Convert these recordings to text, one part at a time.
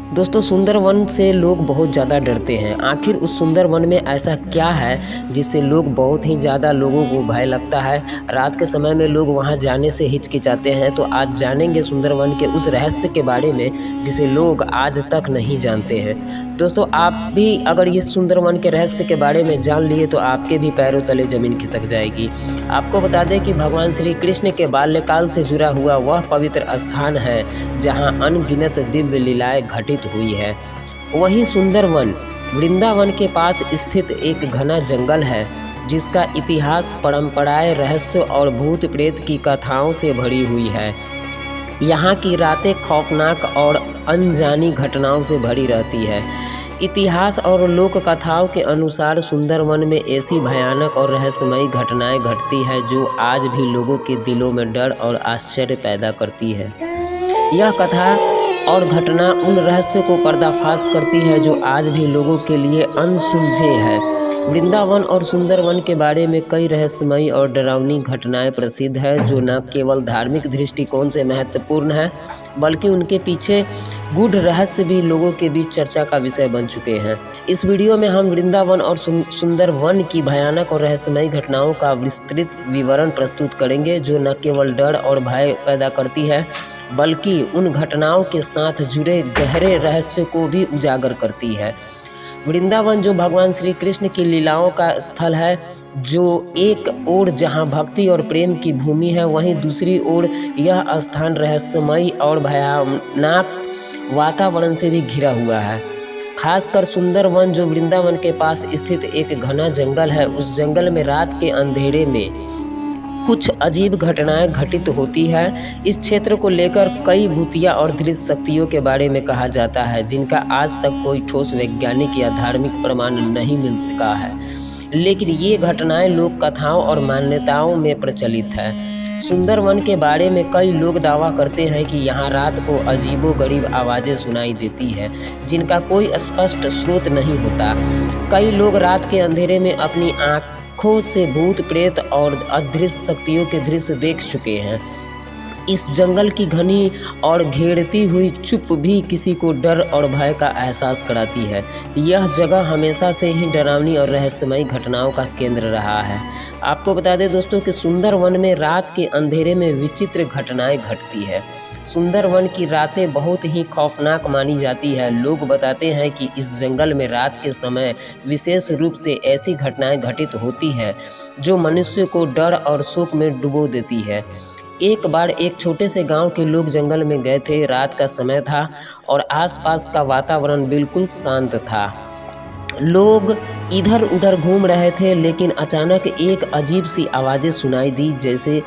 दोस्तों, सुंदरवन से लोग बहुत ज़्यादा डरते हैं। आखिर उस सुंदरवन में ऐसा क्या है जिससे लोग बहुत ही ज़्यादा लोगों को भय लगता है। रात के समय में लोग वहां जाने से हिचकिचाते हैं। तो आज जानेंगे सुंदरवन के उस रहस्य के बारे में जिसे लोग आज तक नहीं जानते हैं। दोस्तों, आप भी अगर इस सुंदरवन के रहस्य के बारे में जान लिए तो आपके भी पैरों तले ज़मीन खिसक जाएगी। आपको बता दें कि भगवान श्री कृष्ण के बाल्यकाल से जुड़ा हुआ वह पवित्र स्थान है जहाँ अनगिनत दिव्य लीलाएँ घटित हुई है। वहीं सुंदरवन वृंदावन के पास स्थित एक घना जंगल है जिसका इतिहास परंपराएं, रहस्य और भूत प्रेत की कथाओं से भरी हुई है। यहाँ की रातें खौफनाक और अनजानी घटनाओं से भरी रहती है। इतिहास और लोक कथाओं के अनुसार सुंदरवन में ऐसी भयानक और रहस्यमयी घटनाएं घटती है जो आज भी लोगों के दिलों में डर और आश्चर्य पैदा करती है। यह कथा और घटना उन रहस्यों को पर्दाफाश करती है जो आज भी लोगों के लिए अनसुलझे हैं। वृंदावन और सुंदरवन के बारे में कई रहस्यमयी और डरावनी घटनाएं प्रसिद्ध हैं जो न केवल धार्मिक दृष्टिकोण से महत्वपूर्ण है बल्कि उनके पीछे गूढ़ रहस्य भी लोगों के बीच चर्चा का विषय बन चुके हैं। इस वीडियो में हम वृंदावन और सुंदरवन की भयानक और रहस्यमयी घटनाओं का विस्तृत विवरण प्रस्तुत करेंगे जो न केवल डर और भय पैदा करती है बल्कि उन घटनाओं के साथ जुड़े गहरे रहस्य को भी उजागर करती है। वृंदावन जो भगवान श्री कृष्ण की लीलाओं का स्थल है, जो एक ओर जहां भक्ति और प्रेम की भूमि है, वहीं दूसरी ओर यह स्थान रहस्यमयी और भयानक वातावरण से भी घिरा हुआ है। खासकर सुंदरवन जो वृंदावन के पास स्थित एक घना जंगल है, उस जंगल में रात के अंधेरे में कुछ अजीब घटनाएं घटित होती है। इस क्षेत्र को लेकर कई भूतिया और दृश्य शक्तियों के बारे में कहा जाता है जिनका आज तक कोई ठोस वैज्ञानिक या धार्मिक प्रमाण नहीं मिल सका है, लेकिन ये घटनाएं लोक कथाओं और मान्यताओं में प्रचलित है। सुंदरवन के बारे में कई लोग दावा करते हैं कि यहाँ रात को अजीबोगरीब आवाज़ें सुनाई देती है जिनका कोई स्पष्ट स्रोत नहीं होता। कई लोग रात के अंधेरे में अपनी आँखों से भूत प्रेत और अदृश्य शक्तियों के दृश्य देख चुके हैं। इस जंगल की घनी और घेरती हुई चुप भी किसी को डर और भय का एहसास कराती है। यह जगह हमेशा से ही डरावनी और रहस्यमयी घटनाओं का केंद्र रहा है। आपको बता दें दोस्तों कि सुंदरवन में रात के अंधेरे में विचित्र घटनाएं घटती है। सुंदरवन की रातें बहुत ही खौफनाक मानी जाती है। लोग बताते हैं कि इस जंगल में रात के समय विशेष रूप से ऐसी घटनाएं घटित होती है जो मनुष्य को डर और शोक में डुबो देती है। एक बार एक छोटे से गांव के लोग जंगल में गए थे। रात का समय था और आसपास का वातावरण बिल्कुल शांत था। लोग इधर उधर घूम रहे थे, लेकिन अचानक एक अजीब सी आवाज़ें सुनाई दी जैसे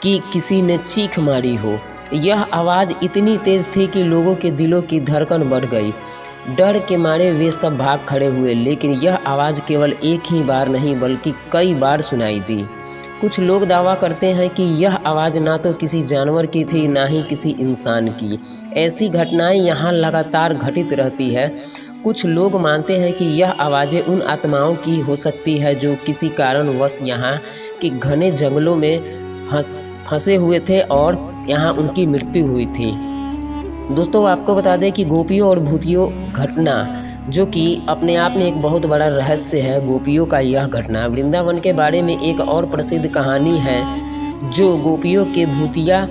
कि किसी ने चीख मारी हो। यह आवाज़ इतनी तेज़ थी कि लोगों के दिलों की धड़कन बढ़ गई। डर के मारे वे सब भाग खड़े हुए, लेकिन यह आवाज़ केवल एक ही बार नहीं बल्कि कई बार सुनाई दी। कुछ लोग दावा करते हैं कि यह आवाज़ ना तो किसी जानवर की थी ना ही किसी इंसान की। ऐसी घटनाएं यहाँ लगातार घटित रहती है। कुछ लोग मानते हैं कि यह आवाज़ें उन आत्माओं की हो सकती है जो किसी कारणवश यहाँ के घने जंगलों में फंसे हुए थे और यहाँ उनकी मृत्यु हुई थी। दोस्तों, आपको बता दें कि गोपियों और भूतियों घटना जो कि अपने आप में एक बहुत बड़ा रहस्य है। गोपियों का यह घटना वृंदावन के बारे में एक और प्रसिद्ध कहानी है जो गोपियों के भूतिया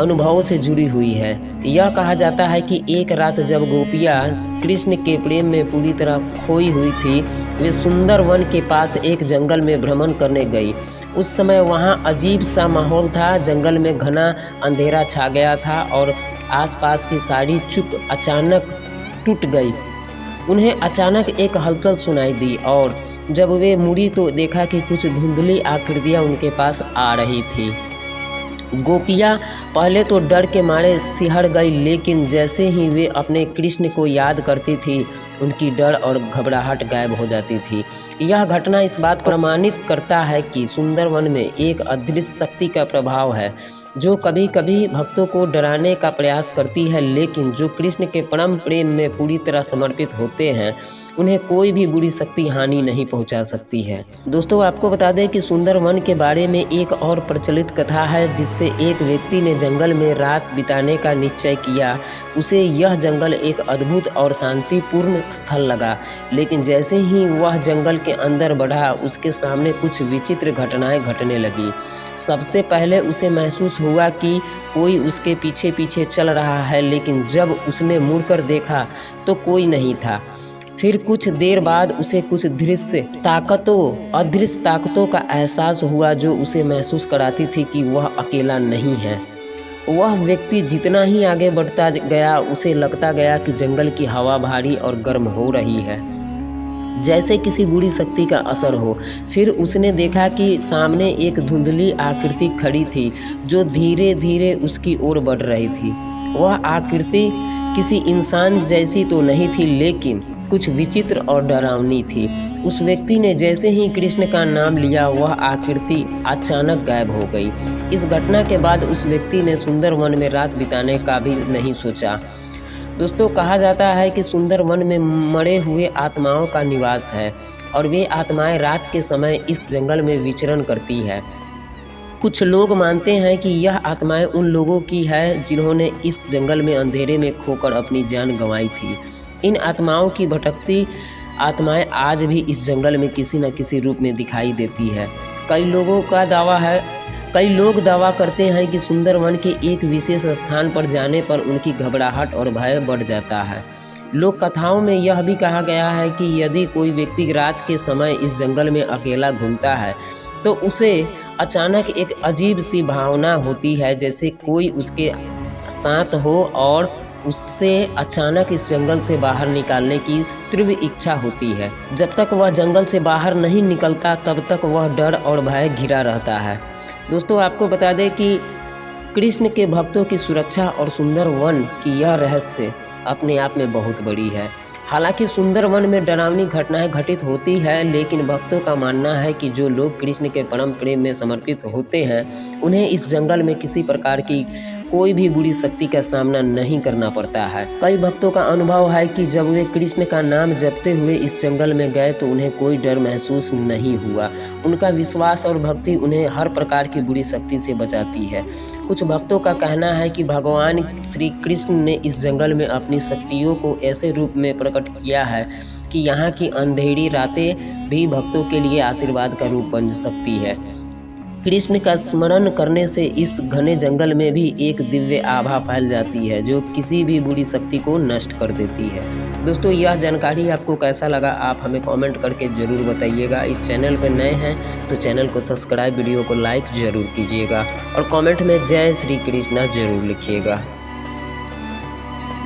अनुभवों से जुड़ी हुई है। यह कहा जाता है कि एक रात जब गोपियाँ कृष्ण के प्रेम में पूरी तरह खोई हुई थी, वे सुंदरवन के पास एक जंगल में भ्रमण करने गई। उस समय वहाँ अजीब सा माहौल था। जंगल में घना अंधेरा छा गया था और आसपास की सारी चुप अचानक टूट गई। उन्हें अचानक एक हलचल सुनाई दी और जब वे मुड़ी तो देखा कि कुछ धुंधली आकृतियां उनके पास आ रही थी। गोपियाँ पहले तो डर के मारे सिहर गई, लेकिन जैसे ही वे अपने कृष्ण को याद करती थी उनकी डर और घबराहट गायब हो जाती थी। यह घटना इस बात को प्रमाणित करता है कि सुंदरवन में एक अदृश्य शक्ति का प्रभाव है जो कभी कभी भक्तों को डराने का प्रयास करती है, लेकिन जो कृष्ण के परम प्रेम में पूरी तरह समर्पित होते हैं उन्हें कोई भी बुरी शक्ति हानि नहीं पहुंचा सकती है। दोस्तों आपको बता दें कि सुंदर वन के बारे में एक और प्रचलित कथा है, जिससे एक व्यक्ति ने जंगल में रात बिताने का निश्चय किया। उसे यह जंगल एक अद्भुत और शांतिपूर्ण स्थल लगा, लेकिन जैसे ही वह जंगल के अंदर बढ़ा उसके सामने कुछ विचित्र घटनाएं घटने लगी। सबसे पहले उसे महसूस हुआ कि कोई उसके पीछे पीछे चल रहा है, लेकिन जब उसने मुड़कर देखा तो कोई नहीं था। फिर कुछ देर बाद उसे कुछ अदृश्य ताकतों का एहसास हुआ जो उसे महसूस कराती थी कि वह अकेला नहीं है। वह व्यक्ति जितना ही आगे बढ़ता गया उसे लगता गया कि जंगल की हवा भारी और गर्म हो रही है, जैसे किसी बुरी शक्ति का असर हो। फिर उसने देखा कि सामने एक धुंधली आकृति खड़ी थी जो धीरे धीरे उसकी ओर बढ़ रही थी। वह आकृति किसी इंसान जैसी तो नहीं थी, लेकिन कुछ विचित्र और डरावनी थी। उस व्यक्ति ने जैसे ही कृष्ण का नाम लिया वह आकृति अचानक गायब हो गई। इस घटना के बाद उस व्यक्ति ने सुंदर वन में रात बिताने का भी नहीं सोचा। दोस्तों कहा जाता है कि सुंदर वन में मरे हुए आत्माओं का निवास है और वे आत्माएं रात के समय इस जंगल में विचरण करती है। कुछ लोग मानते हैं कि यह आत्माएं उन लोगों की है जिन्होंने इस जंगल में अंधेरे में खोकर अपनी जान गंवाई थी। इन आत्माओं की भटकती आत्माएं आज भी इस जंगल में किसी न किसी रूप में दिखाई देती है। कई लोग दावा करते हैं कि सुंदर वन के एक विशेष स्थान पर जाने पर उनकी घबराहट और भय बढ़ जाता है। लोक कथाओं में यह भी कहा गया है कि यदि कोई व्यक्ति रात के समय इस जंगल में अकेला घूमता है तो उसे अचानक एक अजीब सी भावना होती है, जैसे कोई उसके साथ हो और उससे अचानक इस जंगल से बाहर निकालने की तीव्र इच्छा होती है। जब तक वह जंगल से बाहर नहीं निकलता तब तक वह डर और भय घिरा रहता है। दोस्तों आपको बता दें कि कृष्ण के भक्तों की सुरक्षा और सुंदर वन की यह रहस्य अपने आप में बहुत बड़ी है। हालांकि सुंदर वन में डरावनी घटनाएं घटित होती है, लेकिन भक्तों का मानना है कि जो लोग कृष्ण के परम प्रेम में समर्पित होते हैं उन्हें इस जंगल में किसी प्रकार की कोई भी बुरी शक्ति का सामना नहीं करना पड़ता है। कई भक्तों का अनुभव है कि जब वे कृष्ण का नाम जपते हुए इस जंगल में गए तो उन्हें कोई डर महसूस नहीं हुआ। उनका विश्वास और भक्ति उन्हें हर प्रकार की बुरी शक्ति से बचाती है। कुछ भक्तों का कहना है कि भगवान श्री कृष्ण ने इस जंगल में अपनी शक्तियों को ऐसे रूप में प्रकट किया है कि यहाँ की अंधेरी रातें भी भक्तों के लिए आशीर्वाद का रूप बन सकती है। कृष्ण का स्मरण करने से इस घने जंगल में भी एक दिव्य आभा फैल जाती है जो किसी भी बुरी शक्ति को नष्ट कर देती है। दोस्तों यह जानकारी आपको कैसा लगा आप हमें कमेंट करके ज़रूर बताइएगा। इस चैनल पर नए हैं तो चैनल को सब्सक्राइब, वीडियो को लाइक ज़रूर कीजिएगा और कमेंट में जय श्री कृष्णा ज़रूर लिखिएगा।